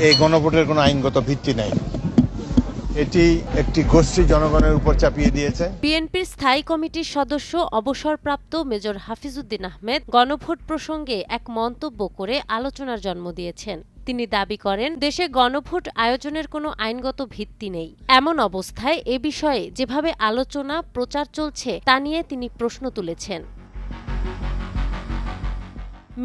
এই গণভোটের কোনো আইনগত ভিত্তি নাই। এটি একটি গোষ্ঠী জনগণের উপর চাপিয়ে দিয়েছে। বিএনপির স্থায়ী কমিটির সদস্য অবসরপ্রাপ্ত মেজর হাফিজউদ্দিন আহমেদ গণভোট প্রসঙ্গে এক মন্তব্য করে আলোচনার জন্ম দিয়েছেন। তিনি দাবি করেন, দেশে গণভোট আয়োজনের কোনো আইনগত ভিত্তি নেই। এমন অবস্থায় এ বিষয়ে যেভাবে আলোচনা প্রচার চলছে তা নিয়ে তিনি প্রশ্ন তুলেছেন।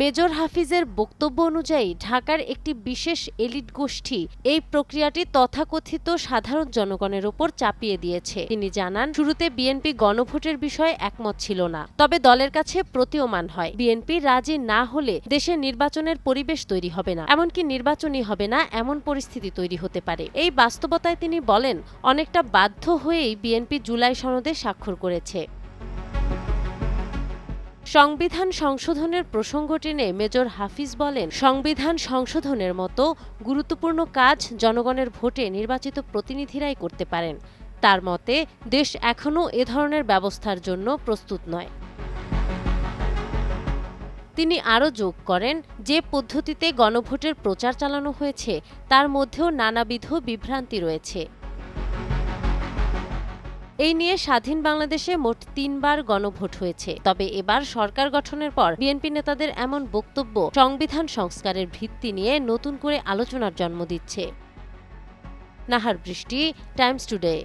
মেজর হাফিজের বক্তব্য অনুযায়ী ঢাকার একটি বিশেষ এলিট গোষ্ঠী এই প্রক্রিয়াটি তথাকথিত সাধারণ জনগণের ওপর চাপিয়ে দিয়েছে। তিনি জানান, শুরুতে বিএনপি গণভোটের বিষয়ে একমত ছিল না, তবে দলের কাছে প্রতীয়মান হয় বিএনপি রাজি না হলে দেশে নির্বাচনের পরিবেশ তৈরি হবে না, এমনকি নির্বাচনই হবে না এমন পরিস্থিতি তৈরি হতে পারে। এই বাস্তবতায় তিনি বলেন, অনেকটা বাধ্য হয়েই বিএনপি জুলাই সনদে স্বাক্ষর করেছে। সংবিধান সংশোধনের প্রসঙ্গ টেনে মেজর হাফিজ বলেন, সংবিধান সংশোধনের মতো গুরুত্বপূর্ণ কাজ জনগণের ভোটে নির্বাচিত প্রতিনিধিরাই করতে পারেন। তার মতে, দেশ এখনও এ ধরনের ব্যবস্থার জন্য প্রস্তুত নয়। তিনি আরও যোগ করেন, যে পদ্ধতিতে গণভোটের প্রচার চালানো হয়েছে তার মধ্যেও নানাবিধ বিভ্রান্তি রয়েছে। এই নিয়ে স্বাধীন বাংলাদেশে মোট ৩ বার গণভোট হয়েছে, তবে এবার সরকার গঠনের পর বিএনপি নেতাদের এমন বক্তব্য সংবিধান সংস্কারের ভিত্তি নিয়ে নতুন করে আলোচনার জন্ম দিচ্ছে। নাহার বৃষ্টি, টাইমস টুডে।